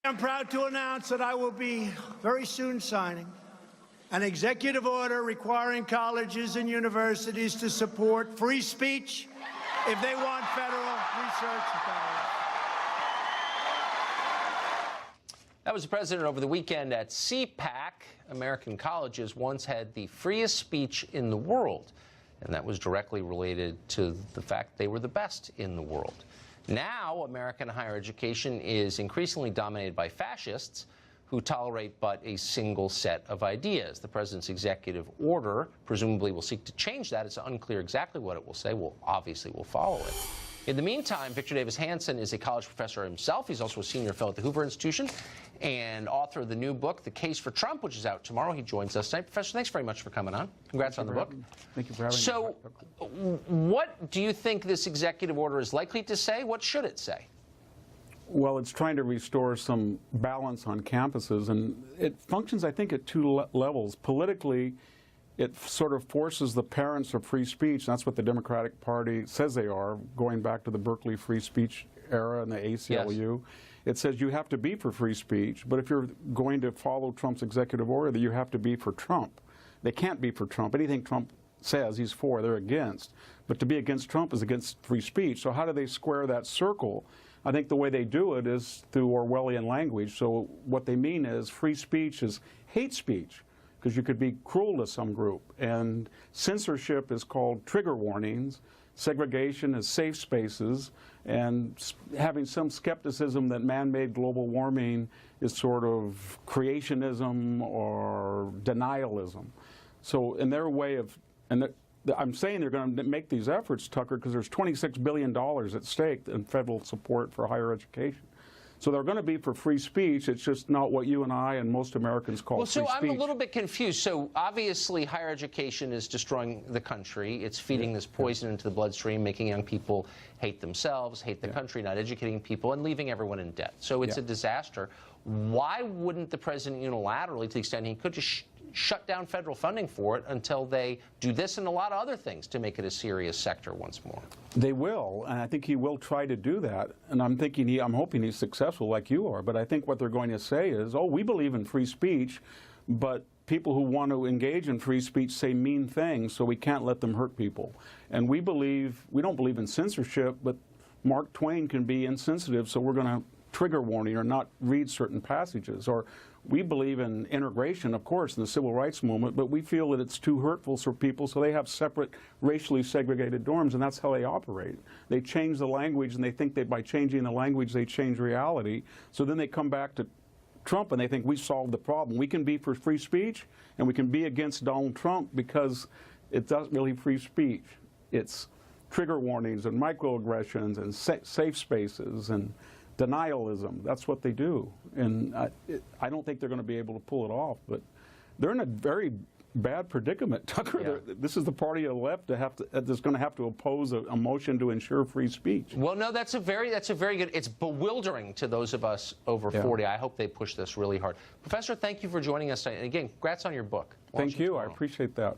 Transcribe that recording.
I'm proud to announce that I will be very soon signing an executive order requiring colleges and universities to support free speech if they want federal research dollars. That was the president over the weekend at CPAC. American colleges once had the freest speech in the world, and that was directly related to the fact they were the best in the world. Now, American higher education is increasingly dominated by fascists who tolerate but a single set of ideas. The president's executive order presumably will seek to change that. It's unclear exactly what it will say. Well, obviously, we'll follow it. In the meantime, Victor Davis Hanson is a college professor himself. He's also a senior fellow at the Hoover Institution and author of the new book, The Case for Trump, which is out tomorrow. He joins us tonight. Professor, thanks very much for coming on. Congrats on the book. Thank you for having me. So, what do you think this executive order is likely to say? What should it say? Well, it's trying to restore some balance on campuses, and it functions, I think, at two levels. Politically, it sort of forces the parents of free speech. That's what the Democratic Party says they are, going back to the Berkeley free speech era and the ACLU. Yes. It says you have to be for free speech, but if you're going to follow Trump's executive order, you have to be for Trump. They can't be for Trump. Anything Trump says he's for, they're against. But to be against Trump is against free speech. So how do they square that circle? I think the way they do it is through Orwellian language. So what they mean is free speech is hate speech, because you could be cruel to some group. And censorship is called trigger warnings. Segregation is safe spaces. And having some skepticism that man-made global warming is sort of creationism or denialism. So in their way of, and I'm saying they're going to make these efforts, Tucker, because there's $26 billion at stake in federal support for higher education. So they're going to be for free speech. It's just not what you and I and most Americans call free speech. Well, so I'm a little bit confused. So obviously higher education is destroying the country. It's feeding this poison into the bloodstream, making young people hate themselves, hate the country, not educating people, and leaving everyone in debt. So it's a disaster. Why wouldn't the president unilaterally, to the extent he could, just shut down federal funding for it until they do this and a lot of other things to make it a serious sector once more? They will, and I think he will try to do that. And I'm hoping he's successful like you are. But I think what they're going to say is, oh, we believe in free speech, but people who want to engage in free speech say mean things, so we can't let them hurt people. And we don't believe in censorship, but Mark Twain can be insensitive, so we're going to trigger warning or not read certain passages. Or we believe in integration, of course, in the civil rights movement, but we feel that it's too hurtful for people, so they have separate racially segregated dorms, and that's how they operate. They change the language, and they think that by changing the language, they change reality. So then they come back to Trump, and they think we solved the problem. We can be for free speech, and we can be against Donald Trump because it's not really free speech. It's trigger warnings and microaggressions and safe spaces and denialism. That's what they do. And I don't think they're going to be able to pull it off, but they're in a very bad predicament, Tucker. Yeah. This is the party of the left that's going to have to oppose a motion to ensure free speech. Well, no, that's a very good, it's bewildering to those of us over 40. I hope they push this really hard. Professor, thank you for joining us tonight. And again, congrats on your book. Thank you. I appreciate that.